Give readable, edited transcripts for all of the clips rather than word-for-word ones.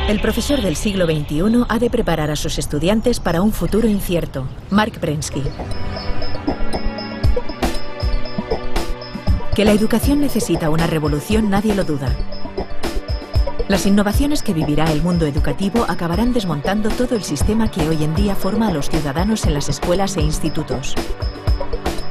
El profesor del siglo XXI ha de preparar a sus estudiantes para un futuro incierto. Mark Prensky. Que la educación necesita una revolución, nadie lo duda. Las innovaciones que vivirá el mundo educativo acabarán desmontando todo el sistema que hoy en día forma a los ciudadanos en las escuelas e institutos.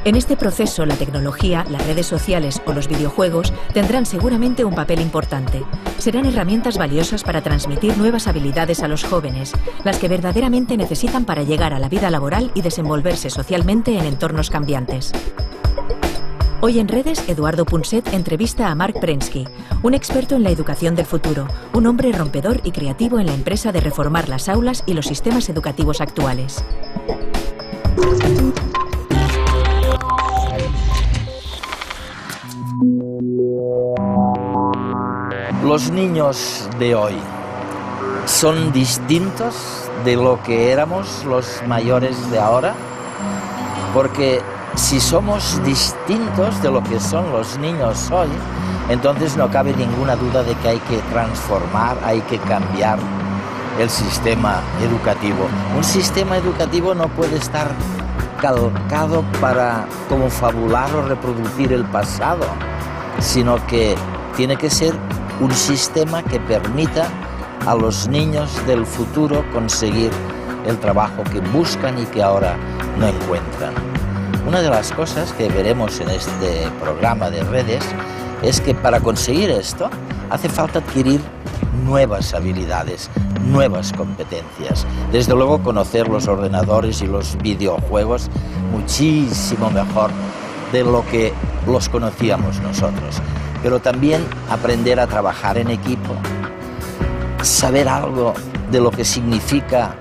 En este proceso, la tecnología, las redes sociales o los videojuegos tendrán seguramente un papel importante. Serán herramientas valiosas para transmitir nuevas habilidades a los jóvenes, las que verdaderamente necesitan para llegar a la vida laboral y desenvolverse socialmente en entornos cambiantes. Hoy en redes, Eduardo Punset entrevista a Mark Prensky, un experto en la educación del futuro, un hombre rompedor y creativo en la empresa de reformar las aulas y los sistemas educativos actuales. Los niños de hoy son distintos de lo que éramos los mayores de ahora, porque si somos distintos de lo que son los niños hoy, entonces no cabe ninguna duda de que hay que transformar, hay que cambiar el sistema educativo. Un sistema educativo no puede estar calcado para confabular o reproducir el pasado, sino que tiene que ser un sistema que permita a los niños del futuro conseguir el trabajo que buscan y que ahora no encuentran. Una de las cosas que veremos en este programa de redes es que para conseguir esto hace falta adquirir nuevas habilidades, nuevas competencias. Desde luego conocer los ordenadores y los videojuegos muchísimo mejor de lo que los conocíamos nosotros. Pero también aprender a trabajar en equipo, saber algo de lo que significa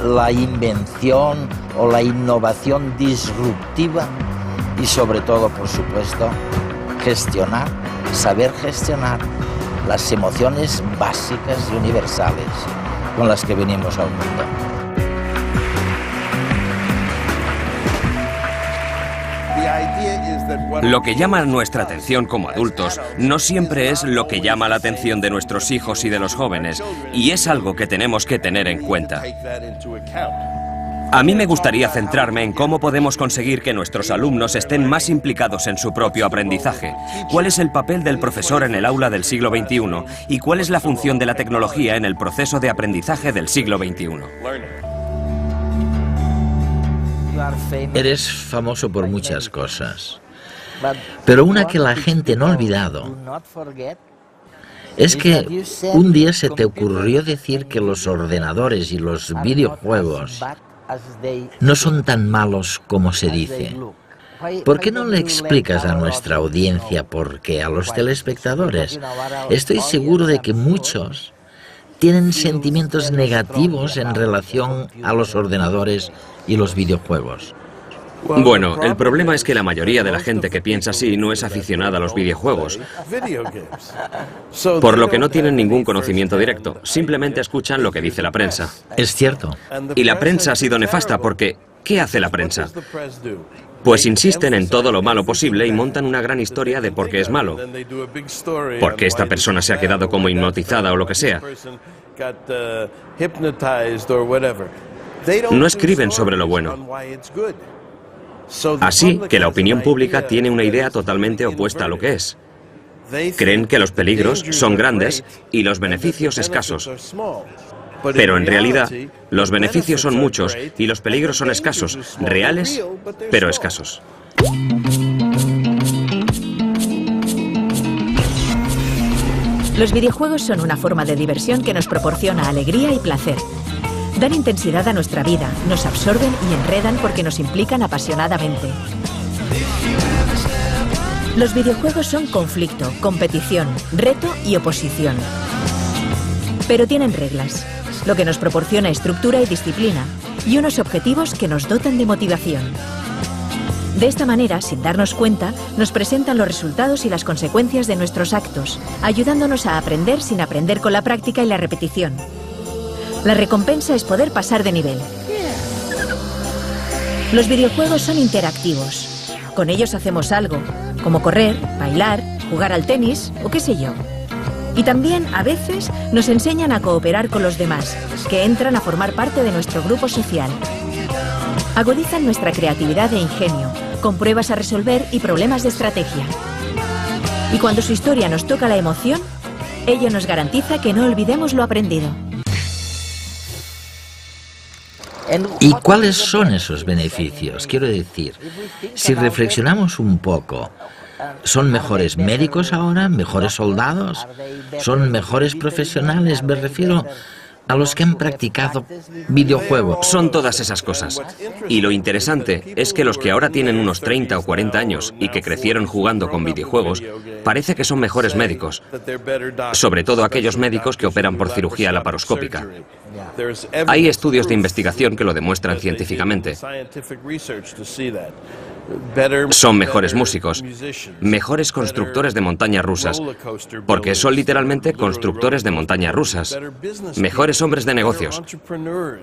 la invención o la innovación disruptiva y sobre todo, por supuesto, saber gestionar las emociones básicas y universales con las que venimos al mundo. Lo que llama nuestra atención como adultos no siempre es lo que llama la atención de nuestros hijos y de los jóvenes, y es algo que tenemos que tener en cuenta. A mí me gustaría centrarme en cómo podemos conseguir que nuestros alumnos estén más implicados en su propio aprendizaje, cuál es el papel del profesor en el aula del siglo XXI y cuál es la función de la tecnología en el proceso de aprendizaje del siglo XXI. Eres famoso por muchas cosas, pero una que la gente no ha olvidado es que un día se te ocurrió decir que los ordenadores y los videojuegos no son tan malos como se dice. ¿Por qué no le explicas a nuestra audiencia por qué, a los telespectadores? Estoy seguro de que muchos tienen sentimientos negativos en relación a los ordenadores y los videojuegos. Bueno, el problema es que la mayoría de la gente que piensa así no es aficionada a los videojuegos, por lo que no tienen ningún conocimiento directo, simplemente escuchan lo que dice la prensa. Es cierto. Y la prensa ha sido nefasta porque, ¿qué hace la prensa? Pues insisten en todo lo malo posible y montan una gran historia de por qué es malo, por qué esta persona se ha quedado como hipnotizada o lo que sea. No escriben sobre lo bueno. Así que la opinión pública tiene una idea totalmente opuesta a lo que es. Creen que los peligros son grandes y los beneficios escasos. Pero en realidad, los beneficios son muchos y los peligros son escasos, reales, pero escasos. Los videojuegos son una forma de diversión que nos proporciona alegría y placer. Dan intensidad a nuestra vida, nos absorben y enredan porque nos implican apasionadamente. Los videojuegos son conflicto, competición, reto y oposición. Pero tienen reglas, lo que nos proporciona estructura y disciplina, y unos objetivos que nos dotan de motivación. De esta manera, sin darnos cuenta, nos presentan los resultados y las consecuencias de nuestros actos, ayudándonos a aprender sin aprender con la práctica y la repetición. La recompensa es poder pasar de nivel. Los videojuegos son interactivos. Con ellos hacemos algo, como correr, bailar, jugar al tenis o qué sé yo. Y también, a veces, nos enseñan a cooperar con los demás, que entran a formar parte de nuestro grupo social. Agudizan nuestra creatividad e ingenio, con pruebas a resolver y problemas de estrategia. Y cuando su historia nos toca la emoción, ello nos garantiza que no olvidemos lo aprendido. ¿Y cuáles son esos beneficios? Quiero decir, si reflexionamos un poco, ¿son mejores médicos ahora? ¿Mejores soldados? ¿Son mejores profesionales? Me refiero a los que han practicado videojuegos. Son todas esas cosas. Y lo interesante es que los que ahora tienen unos 30 o 40 años y que crecieron jugando con videojuegos, parece que son mejores médicos. Sobre todo aquellos médicos que operan por cirugía laparoscópica. Hay estudios de investigación que lo demuestran científicamente. Son mejores músicos, mejores constructores de montañas rusas, porque son literalmente constructores de montañas rusas, mejores hombres de negocios,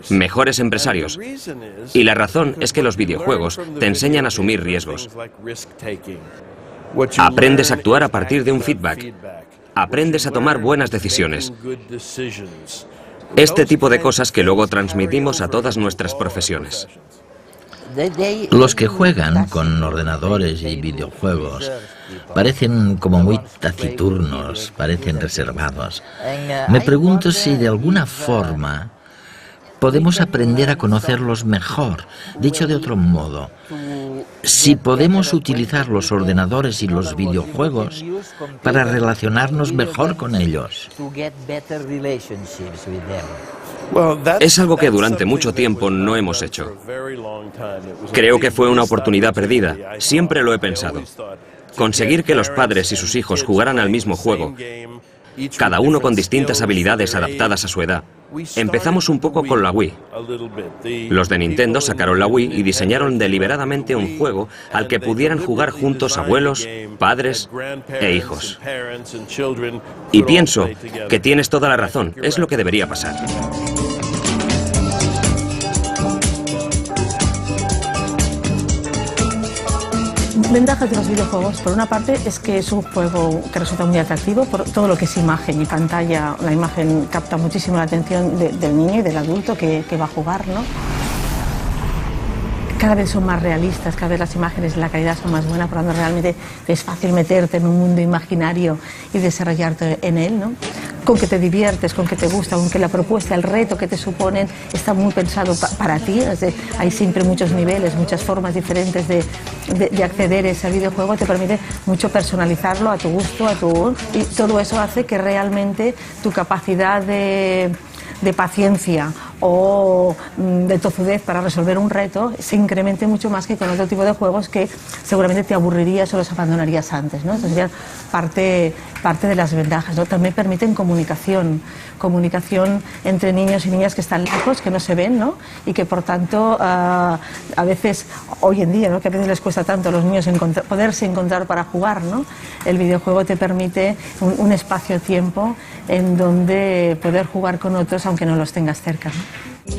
mejores empresarios. Y la razón es que los videojuegos te enseñan a asumir riesgos. Aprendes a actuar a partir de un feedback. Aprendes a tomar buenas decisiones. Este tipo de cosas que luego transmitimos a todas nuestras profesiones. Los que juegan con ordenadores y videojuegos parecen como muy taciturnos, parecen reservados. Me pregunto si de alguna forma podemos aprender a conocerlos mejor. Dicho de otro modo, si podemos utilizar los ordenadores y los videojuegos para relacionarnos mejor con ellos. Es algo que durante mucho tiempo no hemos hecho. Creo que fue una oportunidad perdida. Siempre lo he pensado. Conseguir que los padres y sus hijos jugaran al mismo juego, cada uno con distintas habilidades adaptadas a su edad. Empezamos un poco con la Wii. Los de Nintendo sacaron la Wii y diseñaron deliberadamente un juego al que pudieran jugar juntos abuelos, padres e hijos. Y pienso que tienes toda la razón, es lo que debería pasar. Ventajas de los videojuegos, por una parte, es que es un juego que resulta muy atractivo por todo lo que es imagen y pantalla. La imagen capta muchísimo la atención del niño y del adulto que va a jugar, ¿no? Cada vez son más realistas, cada vez las imágenes y la calidad son más buenas, por lo tanto realmente es fácil meterte en un mundo imaginario y desarrollarte en él, ¿no? Con que te diviertes, con que te gusta, con que la propuesta, el reto que te suponen está muy pensado para ti. Hay siempre muchos niveles, muchas formas diferentes de acceder a ese videojuego, te permite mucho personalizarlo a tu gusto, y todo eso hace que realmente tu capacidad de paciencia o de tozudez para resolver un reto se incremente mucho más que con otro tipo de juegos que seguramente te aburrirías o los abandonarías antes, ¿no? Entonces sería parte de las ventajas, ¿no? También permiten comunicación entre niños y niñas que están lejos, que no se ven, ¿no? Y que por tanto a veces, hoy en día, ¿no? Que a veces les cuesta tanto a los niños poderse encontrar para jugar, ¿no? El videojuego te permite un espacio-tiempo en donde poder jugar con otros aunque no los tengas cerca, ¿no?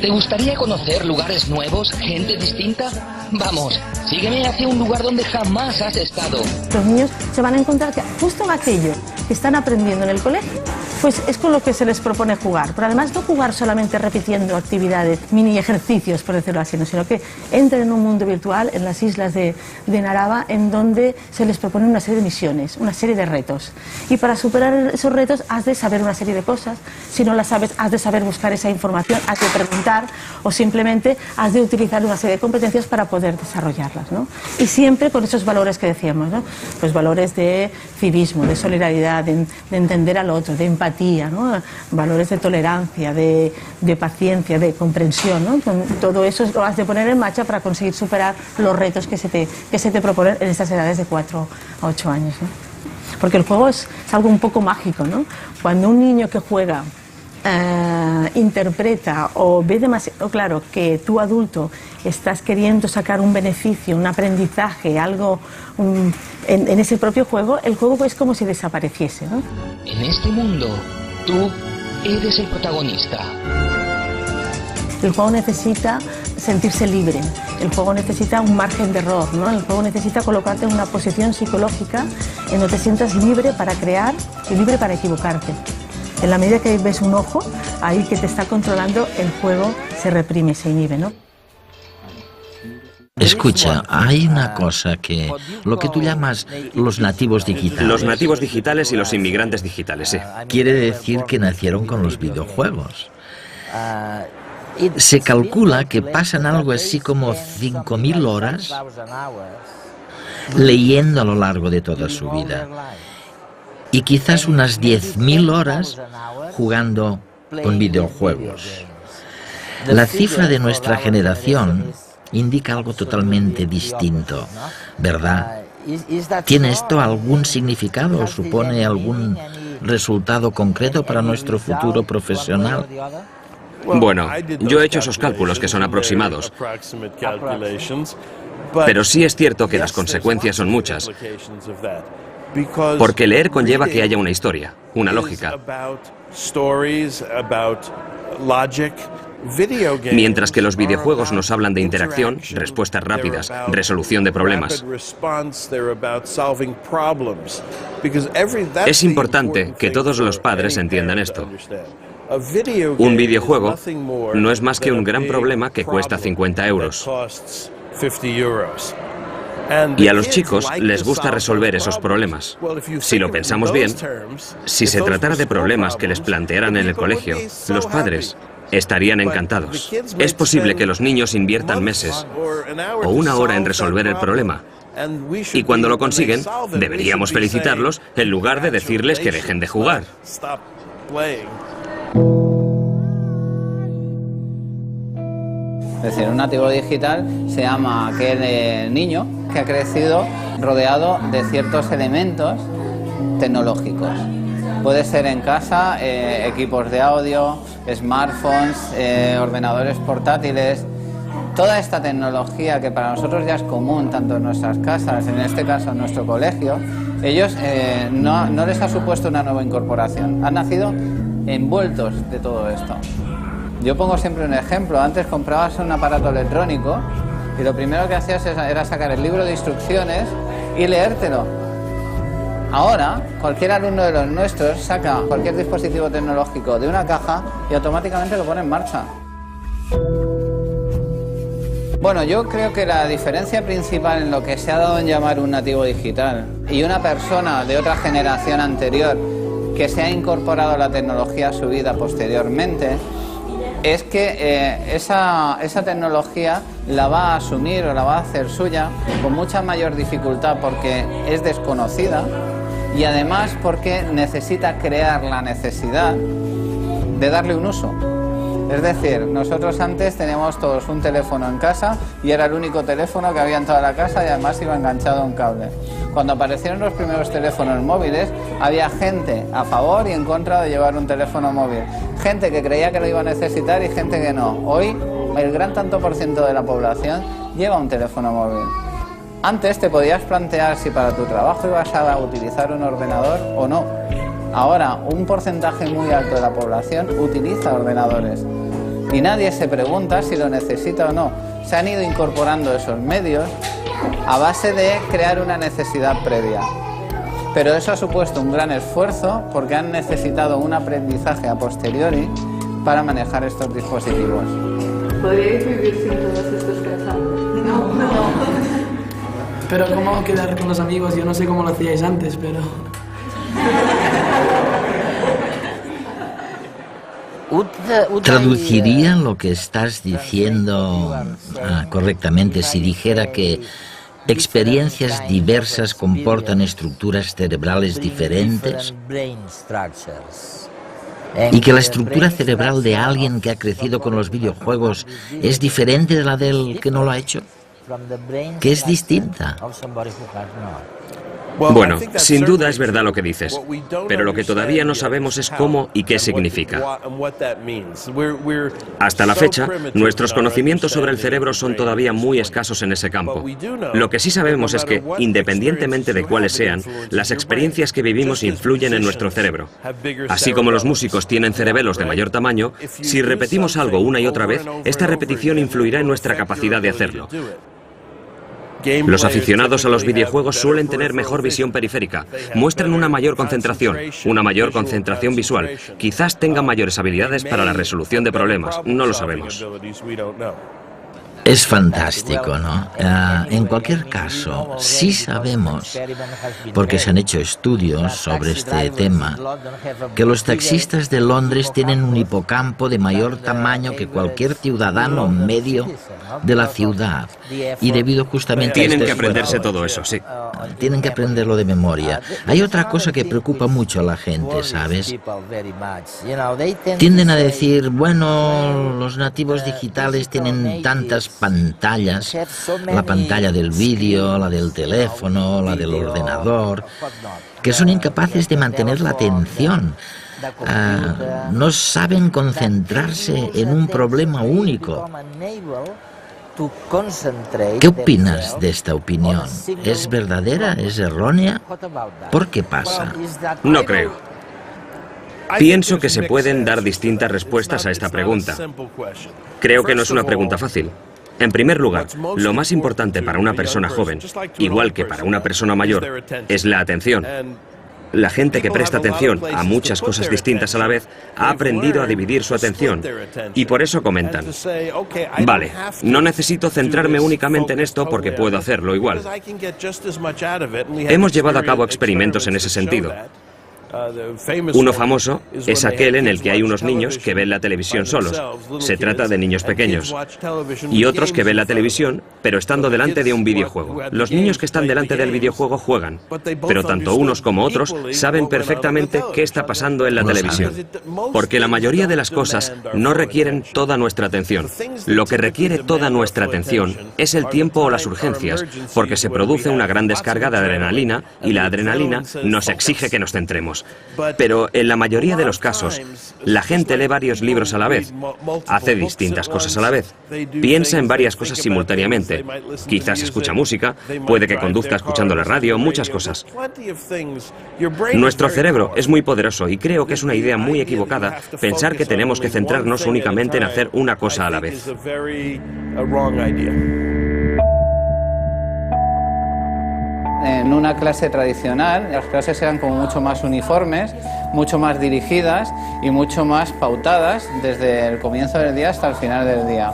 ¿Te gustaría conocer lugares nuevos, gente distinta? Vamos, sígueme hacia un lugar donde jamás has estado. Los niños se van a encontrar que justo en aquello que están aprendiendo en el colegio, pues es con lo que se les propone jugar. Pero además no jugar solamente repitiendo actividades, mini ejercicios, por decirlo así, ¿no? Sino que entren en un mundo virtual en las islas de Narava, en donde se les propone una serie de misiones, una serie de retos. Y para superar esos retos has de saber una serie de cosas. Si no las sabes, has de saber buscar esa información, has de preguntar o simplemente has de utilizar una serie de competencias para poder desarrollarlas, ¿no? Y siempre con esos valores que decíamos, ¿no? Pues valores de civismo, de solidaridad, de entender al otro, de empatía, ¿no? Valores de tolerancia, de paciencia, de comprensión, ¿no? Todo eso lo has de poner en marcha para conseguir superar los retos que se te proponen en estas edades de 4 a 8 años, ¿no? Porque el juego es algo un poco mágico, ¿no? Cuando un niño que juega interpreta o ve demasiado claro que tú adulto estás queriendo sacar un beneficio, un aprendizaje, algo en ese propio juego, el juego es como si desapareciese, ¿no? En este mundo, tú eres el protagonista. El juego necesita sentirse libre, el juego necesita un margen de error, ¿no? El juego necesita colocarte en una posición psicológica en donde te sientas libre para crear y libre para equivocarte. En la medida que ves un ojo, ahí que te está controlando, el juego se reprime, se inhibe, ¿no? Escucha, hay una cosa que, lo que tú llamas los nativos digitales. Los nativos digitales y los inmigrantes digitales, sí. Quiere decir que nacieron con los videojuegos. Se calcula que pasan algo así como 5.000 horas leyendo a lo largo de toda su vida. Y quizás unas 10.000 horas jugando con videojuegos. La cifra de nuestra generación indica algo totalmente distinto, ¿verdad? ¿Tiene esto algún significado o supone algún resultado concreto para nuestro futuro profesional? Bueno, yo he hecho esos cálculos que son aproximados, pero sí es cierto que las consecuencias son muchas, porque leer conlleva que haya una historia, una lógica. Mientras que los videojuegos nos hablan de interacción, respuestas rápidas, resolución de problemas. Es importante que todos los padres entiendan esto. Un videojuego no es más que un gran problema que cuesta 50 euros. Y a los chicos les gusta resolver esos problemas. Si lo pensamos bien, si se tratara de problemas que les plantearan en el colegio, los padres estarían encantados. Es posible que los niños inviertan meses o una hora en resolver el problema. Y cuando lo consiguen, deberíamos felicitarlos en lugar de decirles que dejen de jugar. Es decir, un nativo digital se llama aquel niño que ha crecido rodeado de ciertos elementos tecnológicos. Puede ser en casa, equipos de audio, smartphones, ordenadores portátiles. Toda esta tecnología que para nosotros ya es común, tanto en nuestras casas, en este caso en nuestro colegio, ellos no les ha supuesto una nueva incorporación. Han nacido envueltos de todo esto. Yo pongo siempre un ejemplo. Antes comprabas un aparato electrónico y lo primero que hacías era sacar el libro de instrucciones y leértelo. Ahora, cualquier alumno de los nuestros saca cualquier dispositivo tecnológico de una caja y automáticamente lo pone en marcha. Bueno, yo creo que la diferencia principal en lo que se ha dado en llamar un nativo digital y una persona de otra generación anterior que se ha incorporado a la tecnología a su vida posteriormente es que esa tecnología la va a asumir o la va a hacer suya con mucha mayor dificultad porque es desconocida y además porque necesita crear la necesidad de darle un uso. Es decir, nosotros antes teníamos todos un teléfono en casa y era el único teléfono que había en toda la casa y además iba enganchado a un cable. Cuando aparecieron los primeros teléfonos móviles, había gente a favor y en contra de llevar un teléfono móvil. Gente que creía que lo iba a necesitar y gente que no. Hoy, el gran tanto por ciento de la población lleva un teléfono móvil. Antes te podías plantear si para tu trabajo ibas a utilizar un ordenador o no. Ahora, un porcentaje muy alto de la población utiliza ordenadores y nadie se pregunta si lo necesita o no. Se han ido incorporando esos medios a base de crear una necesidad previa. Pero eso ha supuesto un gran esfuerzo porque han necesitado un aprendizaje a posteriori para manejar estos dispositivos. ¿Podríais vivir sin todos estos pensadores? No. Pero ¿cómo quedar con los amigos? Yo no sé cómo lo hacíais antes, pero... Traduciría lo que estás diciendo correctamente si dijera que experiencias diversas comportan estructuras cerebrales diferentes y que la estructura cerebral de alguien que ha crecido con los videojuegos es diferente de la del que no lo ha hecho, que es distinta. Bueno, sin duda es verdad lo que dices, pero lo que todavía no sabemos es cómo y qué significa. Hasta la fecha, nuestros conocimientos sobre el cerebro son todavía muy escasos en ese campo. Lo que sí sabemos es que, independientemente de cuáles sean, las experiencias que vivimos influyen en nuestro cerebro. Así como los músicos tienen cerebelos de mayor tamaño, si repetimos algo una y otra vez, esta repetición influirá en nuestra capacidad de hacerlo. Los aficionados a los videojuegos suelen tener mejor visión periférica, muestran una mayor concentración visual, quizás tengan mayores habilidades para la resolución de problemas, no lo sabemos. Es fantástico, ¿no? En cualquier caso, sí sabemos, porque se han hecho estudios sobre este tema, que los taxistas de Londres tienen un hipocampo de mayor tamaño que cualquier ciudadano medio de la ciudad. Y debido justamente a Tienen que aprenderse todo eso, sí. Tienen que aprenderlo de memoria. Hay otra cosa que preocupa mucho a la gente, ¿sabes? Tienden a decir, bueno, los nativos digitales tienen tantas pantallas, la pantalla del vídeo, la del teléfono, la del ordenador, que son incapaces de mantener la atención. No saben concentrarse en un problema único. ¿Qué opinas de esta opinión? ¿Es verdadera? ¿Es errónea? ¿Por qué pasa? No creo. Pienso que se pueden dar distintas respuestas a esta pregunta. Creo que no es una pregunta fácil. En primer lugar, lo más importante para una persona joven, igual que para una persona mayor, es la atención. La gente que presta atención a muchas cosas distintas a la vez ha aprendido a dividir su atención y por eso comentan, vale, no necesito centrarme únicamente en esto porque puedo hacerlo igual. Hemos llevado a cabo experimentos en ese sentido. Uno famoso es aquel en el que hay unos niños que ven la televisión solos. Se trata de niños pequeños. Y otros que ven la televisión, pero estando delante de un videojuego. Los niños que están delante del videojuego juegan, pero tanto unos como otros saben perfectamente qué está pasando en la televisión. Porque la mayoría de las cosas no requieren toda nuestra atención. Lo que requiere toda nuestra atención es el tiempo o las urgencias, porque se produce una gran descarga de adrenalina y la adrenalina nos exige que nos centremos. Pero en la mayoría de los casos, la gente lee varios libros a la vez, hace distintas cosas a la vez, piensa en varias cosas simultáneamente, quizás escucha música, puede que conduzca escuchando la radio, muchas cosas. Nuestro cerebro es muy poderoso y creo que es una idea muy equivocada pensar que tenemos que centrarnos únicamente en hacer una cosa a la vez. En una clase tradicional, las clases eran como mucho más uniformes, mucho más dirigidas y mucho más pautadas desde el comienzo del día hasta el final del día.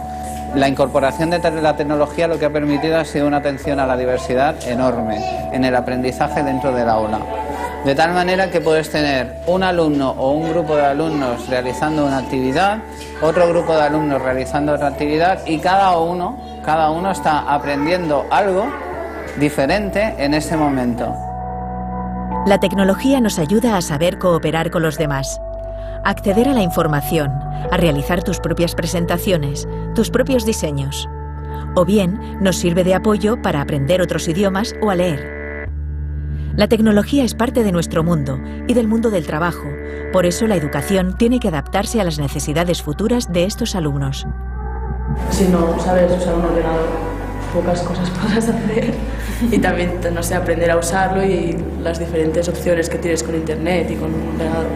La incorporación de la tecnología lo que ha permitido ha sido una atención a la diversidad enorme en el aprendizaje dentro del aula. De tal manera que puedes tener un alumno o un grupo de alumnos realizando una actividad, otro grupo de alumnos realizando otra actividad y cada uno está aprendiendo algo diferente en ese momento. La tecnología nos ayuda a saber cooperar con los demás, a acceder a la información, a realizar tus propias presentaciones, tus propios diseños. O bien, nos sirve de apoyo para aprender otros idiomas o a leer. La tecnología es parte de nuestro mundo y del mundo del trabajo. Por eso la educación tiene que adaptarse a las necesidades futuras de estos alumnos. Si no sabes usar un ordenador, pocas cosas podrás hacer. Y también, no sé, aprender a usarlo y las diferentes opciones que tienes con internet y con un ordenador.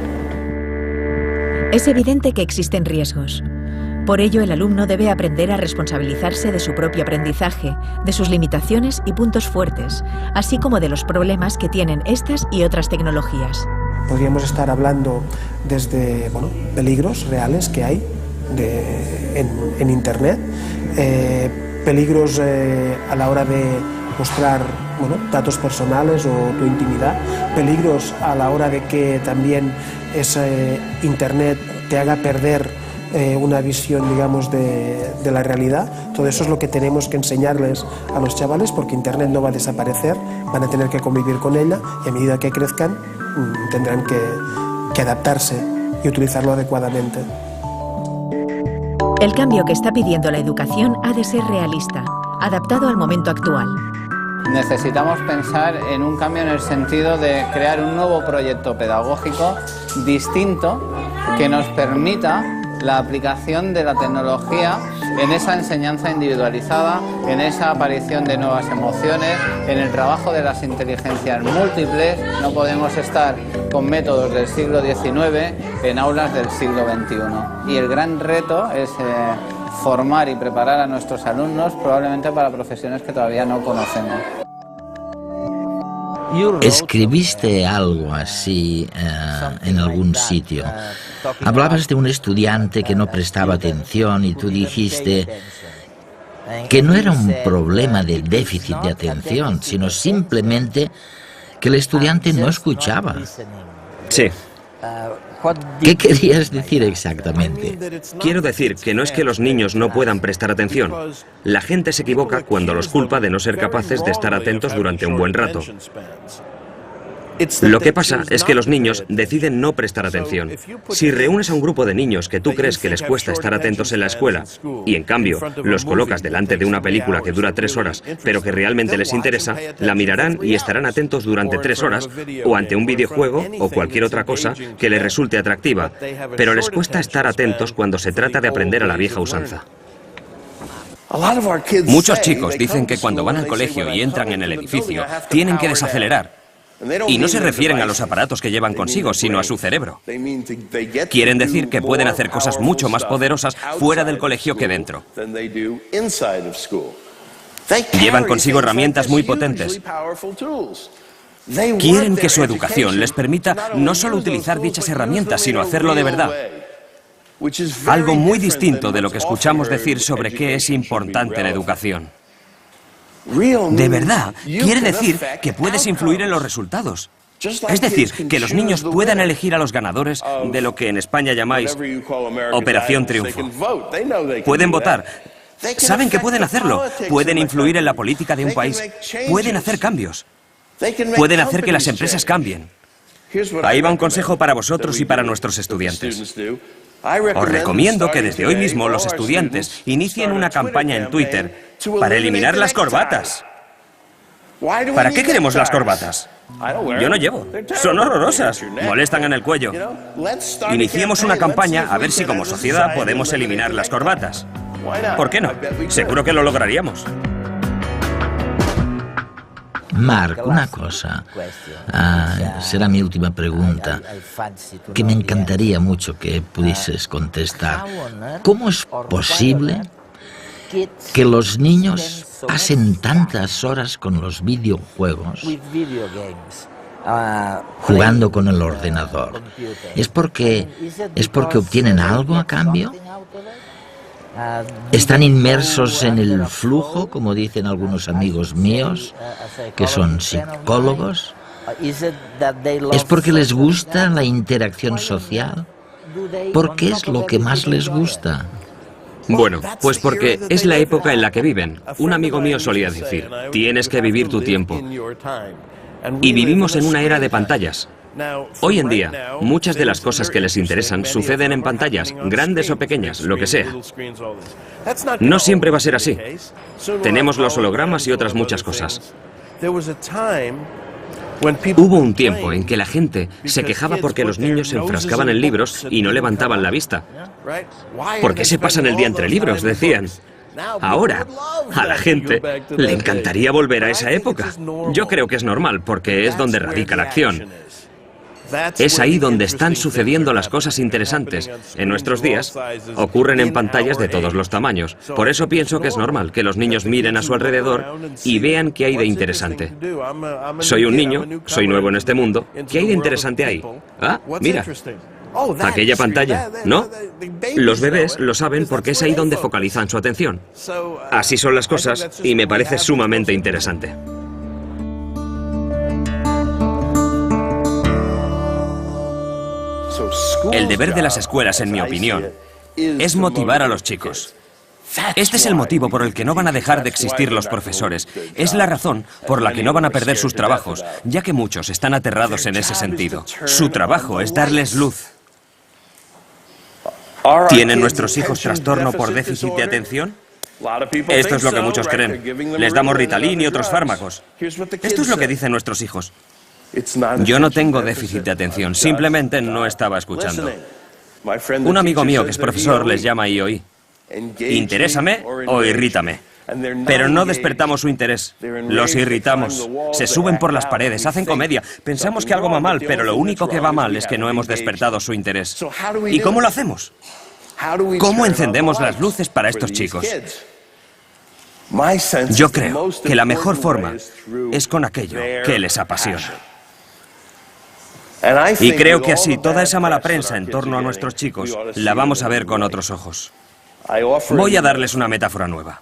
Es evidente que existen riesgos. Por ello, el alumno debe aprender a responsabilizarse de su propio aprendizaje, de sus limitaciones y puntos fuertes, así como de los problemas que tienen estas y otras tecnologías. Podríamos estar hablando desde peligros reales que hay en internet, peligros a la hora de mostrar datos personales o tu intimidad, peligros a la hora de que también ese internet te haga perder una visión, digamos, de la realidad. Todo eso es lo que tenemos que enseñarles a los chavales, porque internet no va a desaparecer, van a tener que convivir con ella y a medida que crezcan tendrán que adaptarse y utilizarlo adecuadamente. El cambio que está pidiendo la educación ha de ser realista, adaptado al momento actual. necesitamos pensar en un cambio en el sentido de crear un nuevo proyecto pedagógico distinto que nos permita la aplicación de la tecnología en esa enseñanza individualizada, en esa aparición de nuevas emociones, en el trabajo de las inteligencias múltiples. No podemos estar con métodos del siglo XIX en aulas del siglo XXI. Y el gran reto es formar y preparar a nuestros alumnos probablemente para profesiones que todavía no conocemos. Escribiste algo así en algún sitio. Hablabas de un estudiante que no prestaba atención y tú dijiste que no era un problema de déficit de atención, sino simplemente que el estudiante no escuchaba. Sí. ¿Qué querías decir exactamente? Quiero decir que no es que los niños no puedan prestar atención. La gente se equivoca cuando los culpa de no ser capaces de estar atentos durante un buen rato. Lo que pasa es que los niños deciden no prestar atención. Si reúnes a un grupo de niños que tú crees que les cuesta estar atentos en la escuela y en cambio los colocas delante de una película que dura 3 horas pero que realmente les interesa, la mirarán y estarán atentos durante 3 horas o ante un videojuego o cualquier otra cosa que les resulte atractiva, pero les cuesta estar atentos cuando se trata de aprender a la vieja usanza. Muchos chicos dicen que cuando van al colegio y entran en el edificio tienen que desacelerar. Y no se refieren a los aparatos que llevan consigo, sino a su cerebro. Quieren decir que pueden hacer cosas mucho más poderosas fuera del colegio que dentro. Llevan consigo herramientas muy potentes. Quieren que su educación les permita no solo utilizar dichas herramientas, sino hacerlo de verdad. Algo muy distinto de lo que escuchamos decir sobre qué es importante en educación. De verdad, quiere decir que puedes influir en los resultados. Es decir, que los niños puedan elegir a los ganadores de lo que en España llamáis Operación Triunfo. Pueden votar. Saben que pueden hacerlo. Pueden influir en la política de un país. Pueden hacer cambios. Pueden hacer que las empresas cambien. Ahí va un consejo para vosotros y para nuestros estudiantes. Os recomiendo que desde hoy mismo los estudiantes inicien una campaña en Twitter para eliminar las corbatas. ¿Para qué queremos las corbatas? Yo no llevo. Son horrorosas. Molestan en el cuello. Iniciemos una campaña a ver si como sociedad podemos eliminar las corbatas. ¿Por qué no? Seguro que lo lograríamos. Marc, una cosa, será mi última pregunta, que me encantaría mucho que pudieses contestar. ¿Cómo es posible que los niños pasen tantas horas con los videojuegos jugando con el ordenador? ¿Es porque obtienen algo a cambio? ¿Están inmersos en el flujo, como dicen algunos amigos míos, que son psicólogos? ¿Es porque les gusta la interacción social? ¿Por qué es lo que más les gusta? Bueno, pues porque es la época en la que viven. Un amigo mío solía decir, tienes que vivir tu tiempo. Y vivimos en una era de pantallas. Hoy en día, muchas de las cosas que les interesan suceden en pantallas, grandes o pequeñas, lo que sea. No siempre va a ser así. Tenemos los hologramas y otras muchas cosas. Hubo un tiempo en que la gente se quejaba porque los niños se enfrascaban en libros y no levantaban la vista. ¿Por qué se pasan el día entre libros?, decían. Ahora, a la gente le encantaría volver a esa época. Yo creo que es normal, porque es donde radica la acción. Es ahí donde están sucediendo las cosas interesantes. En nuestros días ocurren en pantallas de todos los tamaños. Por eso pienso que es normal que los niños miren a su alrededor y vean qué hay de interesante. Soy un niño, soy nuevo en este mundo. ¿Qué hay de interesante ahí? Ah, mira. Aquella pantalla, ¿no? Los bebés lo saben porque es ahí donde focalizan su atención. Así son las cosas y me parece sumamente interesante. El deber de las escuelas, en mi opinión, es motivar a los chicos. Este es el motivo por el que no van a dejar de existir los profesores. Es la razón por la que no van a perder sus trabajos, ya que muchos están aterrados en ese sentido. Su trabajo es darles luz. ¿Tienen nuestros hijos trastorno por déficit de atención? Esto es lo que muchos creen. Les damos Ritalin y otros fármacos. Esto es lo que dicen nuestros hijos. Yo no tengo déficit de atención, simplemente no estaba escuchando. Un amigo mío que es profesor les llama IOI. Interésame o irrítame. Pero no despertamos su interés, los irritamos, se suben por las paredes, hacen comedia, pensamos que algo va mal, pero lo único que va mal es que no hemos despertado su interés. ¿Y cómo lo hacemos? ¿Cómo encendemos las luces para estos chicos? Yo creo que la mejor forma es con aquello que les apasiona. Y creo que así toda esa mala prensa en torno a nuestros chicos la vamos a ver con otros ojos. Voy a darles una metáfora nueva.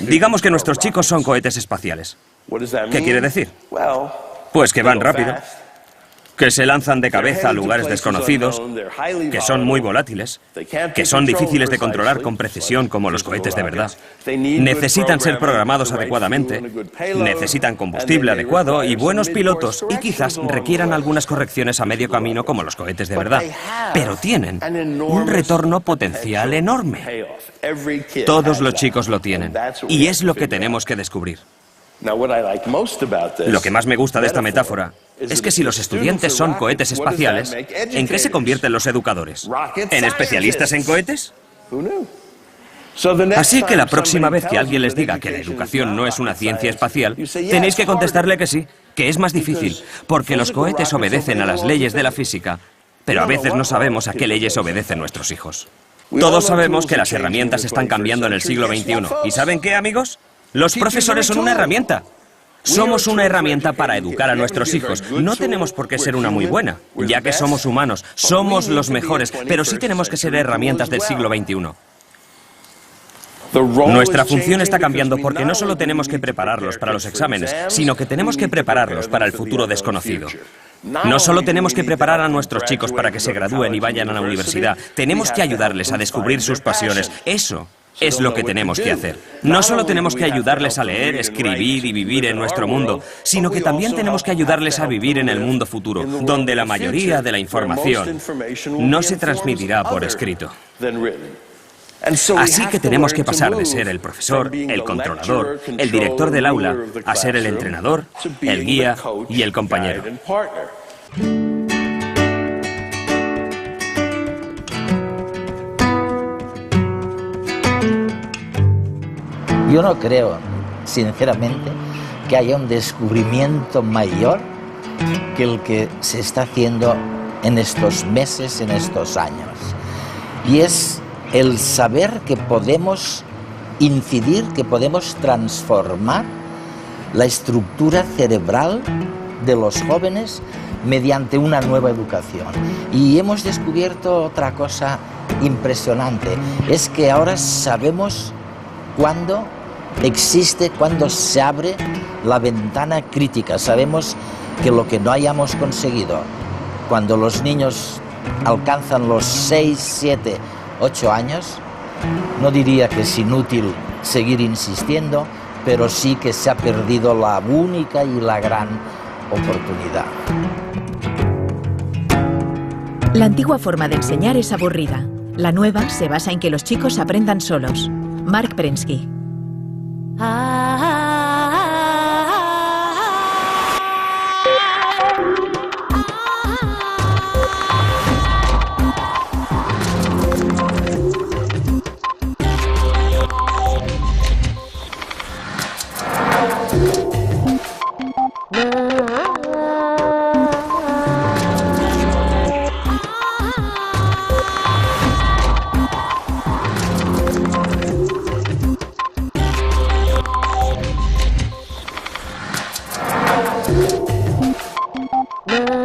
Digamos que nuestros chicos son cohetes espaciales. ¿Qué quiere decir? Pues que van rápido, que se lanzan de cabeza a lugares desconocidos, que son muy volátiles, que son difíciles de controlar con precisión como los cohetes de verdad. Necesitan ser programados adecuadamente, necesitan combustible adecuado y buenos pilotos y quizás requieran algunas correcciones a medio camino como los cohetes de verdad. Pero tienen un retorno potencial enorme. Todos los chicos lo tienen y es lo que tenemos que descubrir. Lo que más me gusta de esta metáfora es que si los estudiantes son cohetes espaciales, ¿en qué se convierten los educadores? ¿En especialistas en cohetes? Así que la próxima vez que alguien les diga que la educación no es una ciencia espacial, tenéis que contestarle que sí, que es más difícil, porque los cohetes obedecen a las leyes de la física, pero a veces no sabemos a qué leyes obedecen nuestros hijos. Todos sabemos que las herramientas están cambiando en el siglo XXI. ¿Y saben qué, amigos? Los profesores son una herramienta. Somos una herramienta para educar a nuestros hijos. No tenemos por qué ser una muy buena, ya que somos humanos, somos los mejores, pero sí tenemos que ser herramientas del siglo XXI. Nuestra función está cambiando porque no solo tenemos que prepararlos para los exámenes, sino que tenemos que prepararlos para el futuro desconocido. No solo tenemos que preparar a nuestros chicos para que se gradúen y vayan a la universidad, tenemos que ayudarles a descubrir sus pasiones. Eso es lo que tenemos que hacer. No solo tenemos que ayudarles a leer, escribir y vivir en nuestro mundo, sino que también tenemos que ayudarles a vivir en el mundo futuro, donde la mayoría de la información no se transmitirá por escrito. Así que tenemos que pasar de ser el profesor, el controlador, el director del aula, a ser el entrenador, el guía y el compañero. Yo no creo, sinceramente, que haya un descubrimiento mayor que el que se está haciendo en estos meses, en estos años. Y es el saber que podemos incidir, que podemos transformar la estructura cerebral de los jóvenes mediante una nueva educación. Y hemos descubierto otra cosa impresionante, es que ahora sabemos cuándo existe, cuándo se abre la ventana crítica. Sabemos que lo que no hayamos conseguido, cuando los niños alcanzan los 6, 7, 8 años, no diría que es inútil seguir insistiendo, pero sí que se ha perdido la única y la gran oportunidad. La antigua forma de enseñar es aburrida. La nueva se basa en que los chicos aprendan solos. Mark Prensky. No.